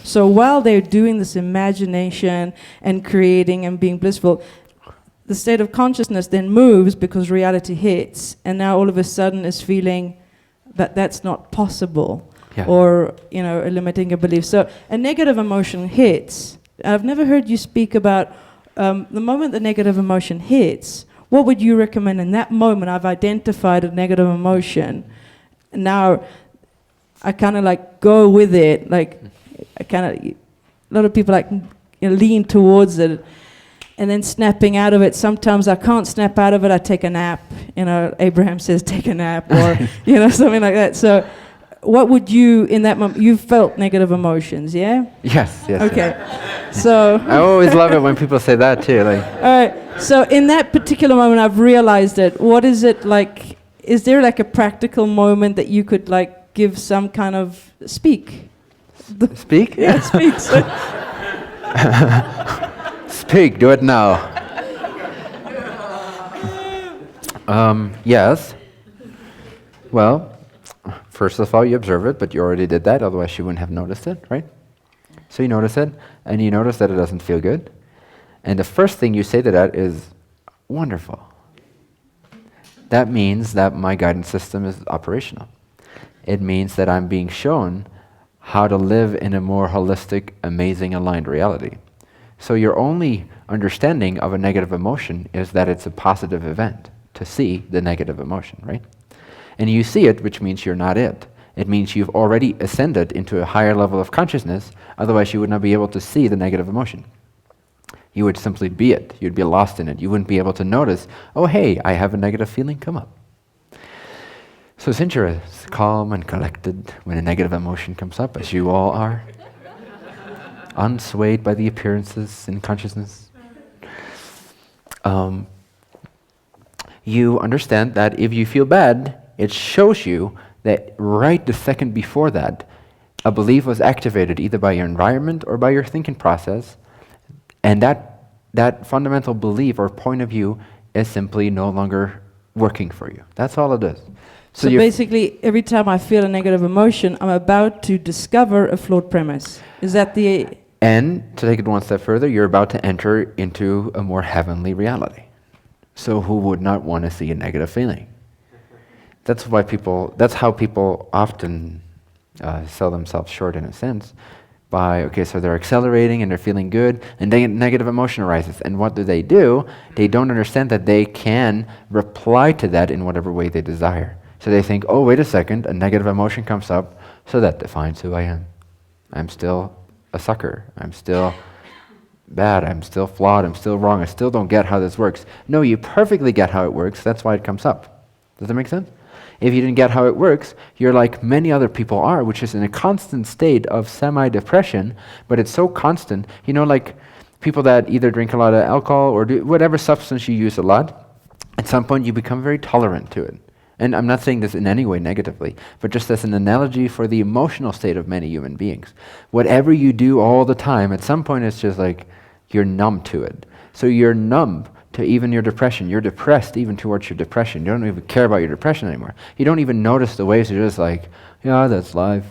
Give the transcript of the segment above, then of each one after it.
So while they're doing this imagination and creating and being blissful, the state of consciousness then moves because reality hits, and now all of a sudden is feeling that that's not possible, or a limiting a belief. So a negative emotion hits. I've never heard you speak about the moment the negative emotion hits. What would you recommend in that moment? I've identified a negative emotion. Now I kind of like go with it. Like a lot of people like lean towards it. And then snapping out of it. Sometimes I can't snap out of it. I take a nap. Abraham says take a nap, or something like that. So, what would you in that moment? You felt negative emotions, yeah? Yes. Okay. So I always love it when people say that too. Like. All right. So in that particular moment, I've realized it. What is it like? Is there like a practical moment that you could like give some kind of speak? Speak? Yeah, speak. So. Speak, do it now. Yes. Well, first of all, you observe it, but you already did that, otherwise you wouldn't have noticed it, right? So you notice it, and you notice that it doesn't feel good. And the first thing you say to that is, wonderful. That means that my guidance system is operational. It means that I'm being shown how to live in a more holistic, amazing, aligned reality. So your only understanding of a negative emotion is that it's a positive event, to see the negative emotion, right? And you see it, which means you're not it. It means you've already ascended into a higher level of consciousness, otherwise you would not be able to see the negative emotion. You would simply be it. You'd be lost in it. You wouldn't be able to notice, oh hey, I have a negative feeling come up. So since you're as calm and collected when a negative emotion comes up, as you all are, unswayed by the appearances in consciousness, you understand that if you feel bad, it shows you that right the second before that, a belief was activated either by your environment or by your thinking process, and that fundamental belief or point of view is simply no longer working for you. That's all it is. So basically, every time I feel a negative emotion, I'm about to discover a flawed premise. Is that the... And to take it one step further, you're about to enter into a more heavenly reality. So who would not want to see a negative feeling? That's how people often sell themselves short in a sense. So they're accelerating and they're feeling good, and then negative emotion arises. And what do? They don't understand that they can reply to that in whatever way they desire. So they think, oh, wait a second, a negative emotion comes up, so that defines who I am. I'm still a sucker. I'm still bad. I'm still flawed. I'm still wrong. I still don't get how this works. No, you perfectly get how it works. That's why it comes up. Does that make sense? If you didn't get how it works, you're like many other people are, which is in a constant state of semi-depression, but it's so constant. Like people that either drink a lot of alcohol or do whatever substance you use a lot, at some point you become very tolerant to it. And I'm not saying this in any way negatively, but just as an analogy for the emotional state of many human beings. Whatever you do all the time, at some point it's just like you're numb to it. So you're numb to even your depression. You're depressed even towards your depression. You don't even care about your depression anymore. You don't even notice the waves. You're just like, yeah, that's life.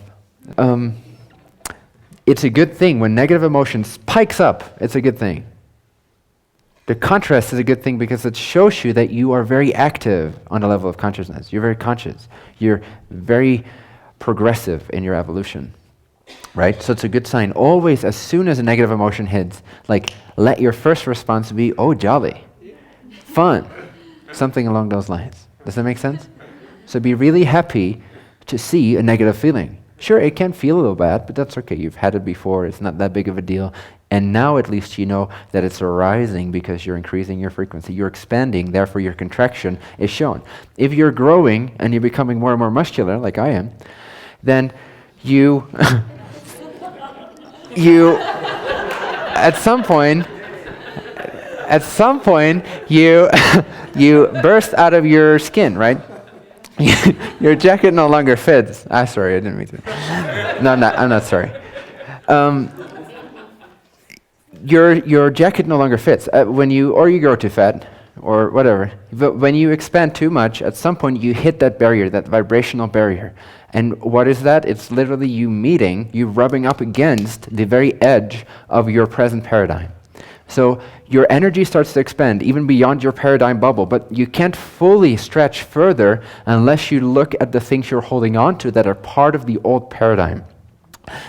It's a good thing. When negative emotion spikes up, it's a good thing. The contrast is a good thing because it shows you that you are very active on a level of consciousness. You're very conscious. You're very progressive in your evolution, right? So it's a good sign. Always, as soon as a negative emotion hits, let your first response be, oh, jolly, fun, something along those lines. Does that make sense? So be really happy to see a negative feeling. Sure, it can feel a little bad, but that's okay. You've had it before. It's not that big of a deal. And now at least you know that it's arising because you're increasing your frequency. You're expanding, therefore your contraction is shown. If you're growing and you're becoming more and more muscular, like I am, then you, at some point, you burst out of your skin, right? Your jacket no longer fits. Sorry, I didn't mean to. No, I'm not sorry. Your jacket no longer fits when you grow too fat or whatever. But when you expand too much, at some point you hit that barrier, that vibrational barrier, And what is that? It's literally you rubbing up against the very edge of your present paradigm. So your energy starts to expand even beyond your paradigm bubble, but you can't fully stretch further unless you look at the things you're holding on to that are part of the old paradigm.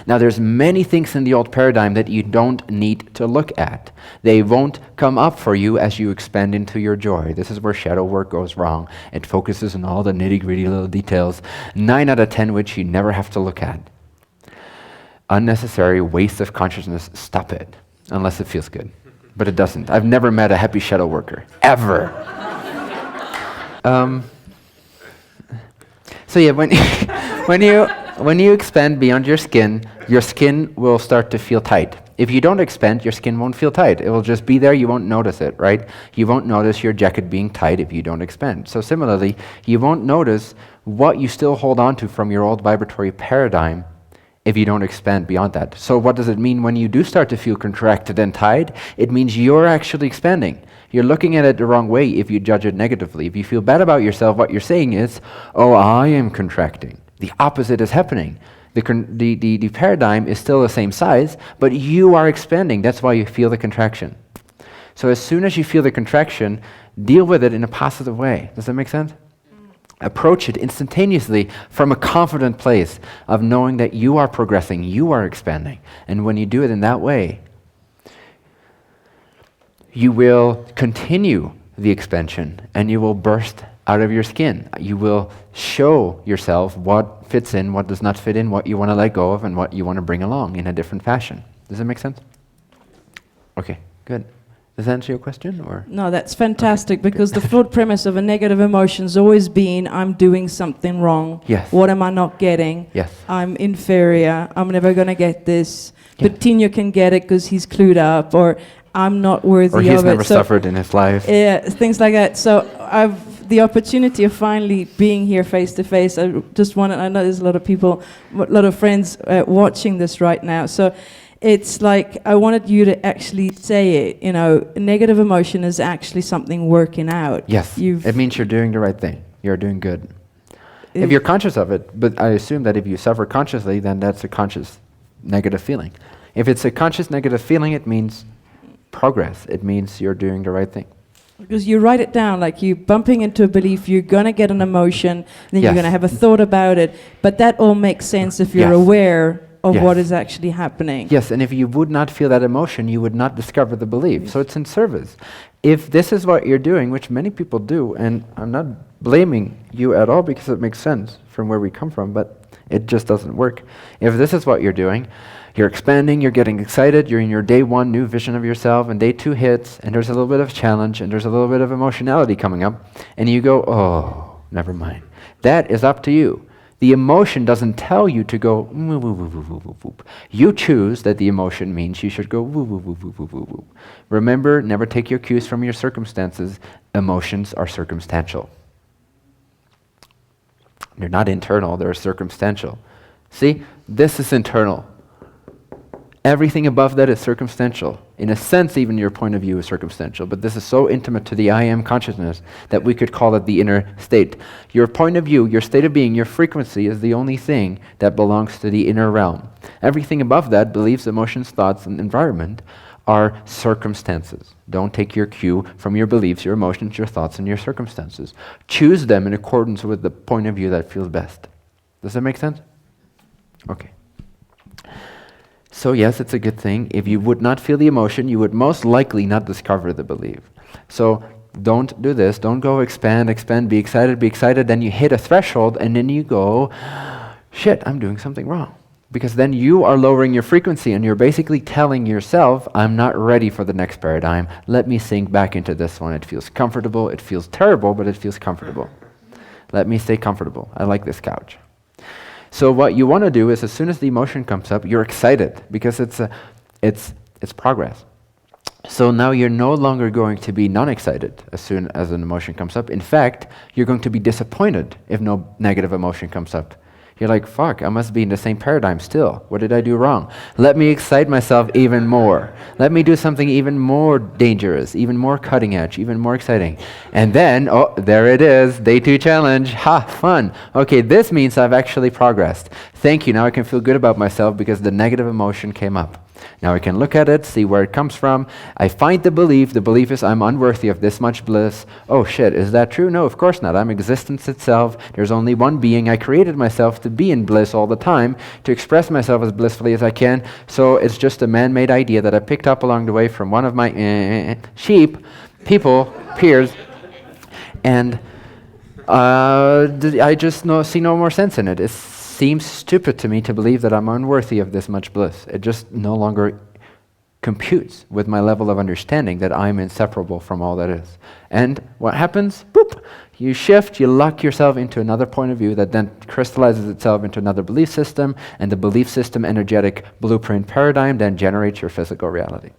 Now, there's many things in the old paradigm that you don't need to look at. They won't come up for you as you expand into your joy. This is where shadow work goes wrong. It focuses on all the nitty-gritty little details, 9 out of 10 which you never have to look at. Unnecessary waste of consciousness, stop it, unless it feels good. But it doesn't. I've never met a happy shadow worker, ever. So yeah, when you expand beyond your skin will start to feel tight. If you don't expand, your skin won't feel tight. It will just be there, you won't notice it, right? You won't notice your jacket being tight if you don't expand. So similarly, you won't notice what you still hold on to from your old vibratory paradigm if you don't expand beyond that. So what does it mean when you do start to feel contracted and tied? It means you're actually expanding. You're looking at it the wrong way if you judge it negatively. If you feel bad about yourself, what you're saying is, oh, I am contracting. The opposite is happening. The paradigm is still the same size, but you are expanding. That's why you feel the contraction. So as soon as you feel the contraction, deal with it in a positive way. Does that make sense? Approach it instantaneously from a confident place of knowing that you are progressing, you are expanding. And when you do it in that way, you will continue the expansion and you will burst out of your skin. You will show yourself what fits in, what does not fit in, what you want to let go of, and what you want to bring along in a different fashion. Does that make sense? Okay, good. Does that answer your question? Or No, that's fantastic, because the flawed premise of a negative emotion's always been, I'm doing something wrong. Yes. What am I not getting? Yes. I'm inferior. I'm never going to get this. Yeah. Bentinho can get it because he's clued up, or I'm not worthy or of he's it. never suffered in his life. Yeah, things like that. So I've the opportunity of finally being here face to face. I just wanted, I know there's a lot of people, a lot of friends watching this right now. So it's like, I wanted you to actually say it, you know, negative emotion is actually something working out. Yes, it means you're doing the right thing. You're doing good. If you're conscious of it, but I assume that if you suffer consciously, then that's a conscious negative feeling. If it's a conscious negative feeling, it means progress. It means you're doing the right thing. Because you write it down, like you're bumping into a belief, you're going to get an emotion, then you're Yes. going to have a thought about it. But that all makes sense if you're Yes. aware of Yes. what is actually happening. Yes, and if you would not feel that emotion, you would not discover the belief. So it's in service. If this is what you're doing, which many people do, and I'm not blaming you at all because it makes sense from where we come from, but it just doesn't work. If this is what you're doing, you're expanding, you're getting excited, you're in your day one new vision of yourself, and day two hits, and there's a little bit of challenge, and there's a little bit of emotionality coming up, and you go, oh, never mind. That is up to you. The emotion doesn't tell you to go, woo, woo, woo, woo, woo, woo, woo. You choose that the emotion means you should go, woo, woo, woo, woo, woo, woo, woo. Remember, never take your cues from your circumstances. Emotions are circumstantial. They're not internal, they're circumstantial. See, this is internal. Everything above that is circumstantial. In a sense, even your point of view is circumstantial, but this is so intimate to the I am consciousness that we could call it the inner state. Your point of view, your state of being, your frequency is the only thing that belongs to the inner realm. Everything above that, beliefs, emotions, thoughts, and environment, are circumstances. Don't take your cue from your beliefs, your emotions, your thoughts, and your circumstances. Choose them in accordance with the point of view that feels best. Does that make sense? Okay. So yes, it's a good thing. If you would not feel the emotion, you would most likely not discover the belief. So don't do this. Don't go expand, be excited. Then you hit a threshold and then you go, shit, I'm doing something wrong. Because then you are lowering your frequency and you're basically telling yourself, I'm not ready for the next paradigm. Let me sink back into this one. It feels comfortable. It feels terrible, but it feels comfortable. Let me stay comfortable. I like this couch. So what you want to do is, as soon as the emotion comes up, you're excited because it's progress. So now you're no longer going to be non-excited as soon as an emotion comes up. In fact, you're going to be disappointed if no negative emotion comes up. You're like, fuck, I must be in the same paradigm still. What did I do wrong? Let me excite myself even more. Let me do something even more dangerous, even more cutting edge, even more exciting. And then, oh, there it is, day 2 challenge. Ha, fun. Okay, this means I've actually progressed. Thank you, now I can feel good about myself because the negative emotion came up. Now I can look at it, see where it comes from. I find the belief is I'm unworthy of this much bliss. Oh shit, is that true? No, of course not. I'm existence itself. There's only one being. I created myself to be in bliss all the time, to express myself as blissfully as I can. So it's just a man-made idea that I picked up along the way from one of my sheep, people, peers, and I just see no more sense in it. It seems stupid to me to believe that I'm unworthy of this much bliss. It just no longer computes with my level of understanding that I'm inseparable from all that is. And what happens? Boop! You shift, you lock yourself into another point of view that then crystallizes itself into another belief system, and the belief system energetic blueprint paradigm then generates your physical reality.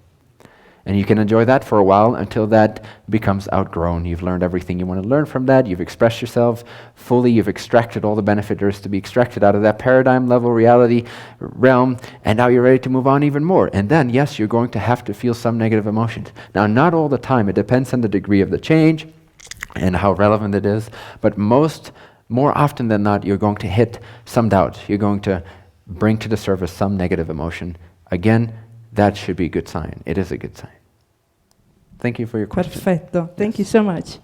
And you can enjoy that for a while until that becomes outgrown. You've learned everything you want to learn from that. You've expressed yourself fully. You've extracted all the benefit there is to be extracted out of that paradigm level reality realm. And now you're ready to move on even more. And then, yes, you're going to have to feel some negative emotions. Now, not all the time. It depends on the degree of the change and how relevant it is. But more often than not, you're going to hit some doubt. You're going to bring to the surface some negative emotion. Again, that should be a good sign. It is a good sign. Thank you for your question. Perfetto. Thank you so much.